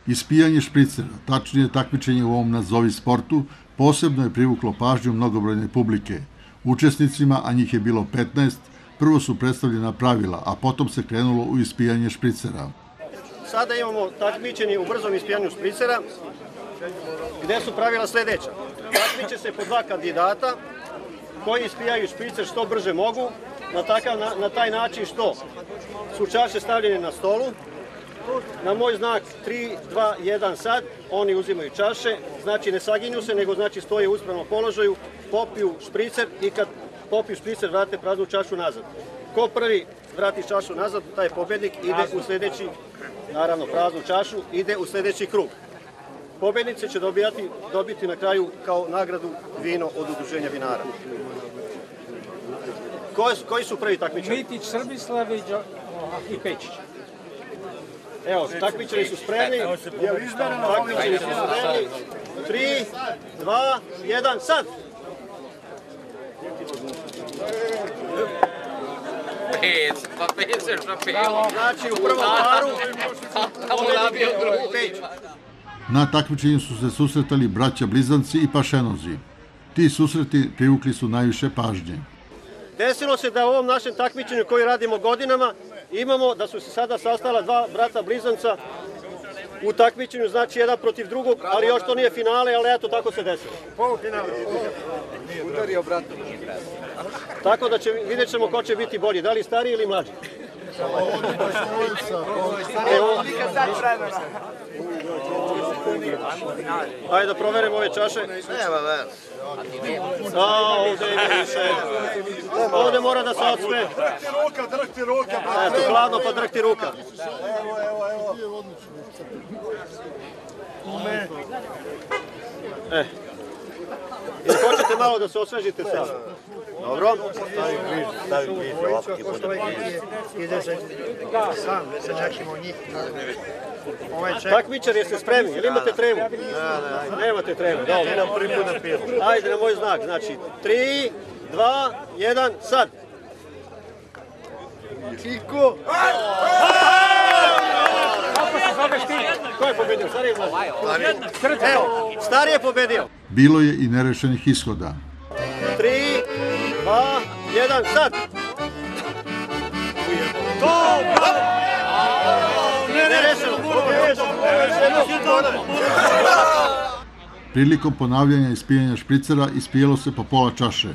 Ispijanje špricera, tačnije takmičenje u ovom nazovi sportu, posebno je privuklo pažnju mnogobrojne publike. Učesnicima, a njih je bilo 15, prvo su predstavljena pravila, a potom se krenulo u ispijanje špricera. Sada imamo takmičenje u brzom ispijanju špricera, gde su pravila sledeća. Takmiče se po 2 kandidata koji ispijaju špricer što brže mogu, na taj način što su čaše stavljene na stolu. Na moj znak 3, 2, 1 sad, oni uzimaju čaše, znači ne saginju se, nego znači stoje u uspravnom položaju, popiju špricer i kad popiju špricer vrate praznu čašu nazad. Ko prvi vrati čašu nazad, taj pobednik ide u sledeći, naravno praznu čašu, ide u sledeći krug. Pobednici će dobiti na kraju kao nagradu vino od Udruženja vinara. Koji su prvi takmičari? Mitić, Srbislav i Pečić. Evo, takmičari su spremni. Takmičari su spremni. 3, 2, 1, sad! Znači, u prvom paru pobednik je Pečić. Na takmičenju su se susretali braća blizanci i pašenozi. Ti susreti privukli su najviše pažnje. Desilo se da u ovom našem takmičenju koji radimo godinama imamo da su se sada sastala 2 brata blizanca u takmičenju, znači jedan protiv drugog, ali još to nije finale, ali eto tako se desilo. Udario brata. Tako da vidjet ćemo ko će biti bolji, da li stariji ili mlađi. Ajde da proverimo ove čaše. Nema veze. Ovde ima više. Ovde mora da se odsme. Drhti ruka. Eto, hladno pa drhti ruka. Ili hoćete malo da se osvežite sad? Dobro. Stavim bliže, ovako ti bude bliže. Ide se sam, da se čekimo njih. Takmičar, jeste spremni? Ili imate tremu? Nemate tremu, dobro. Ajde na moj znak, znači 3, 2, 1, sad! Čiko! Ko je pobedio? Stariji je mlađi? Evo, stariji je pobedio. Bilo je i nerešenih ishoda. 3, 2, 1, sad! To! Nerešeno! Prilikom ponavljanja ispijanja špricera ispijelo se po pola čaše.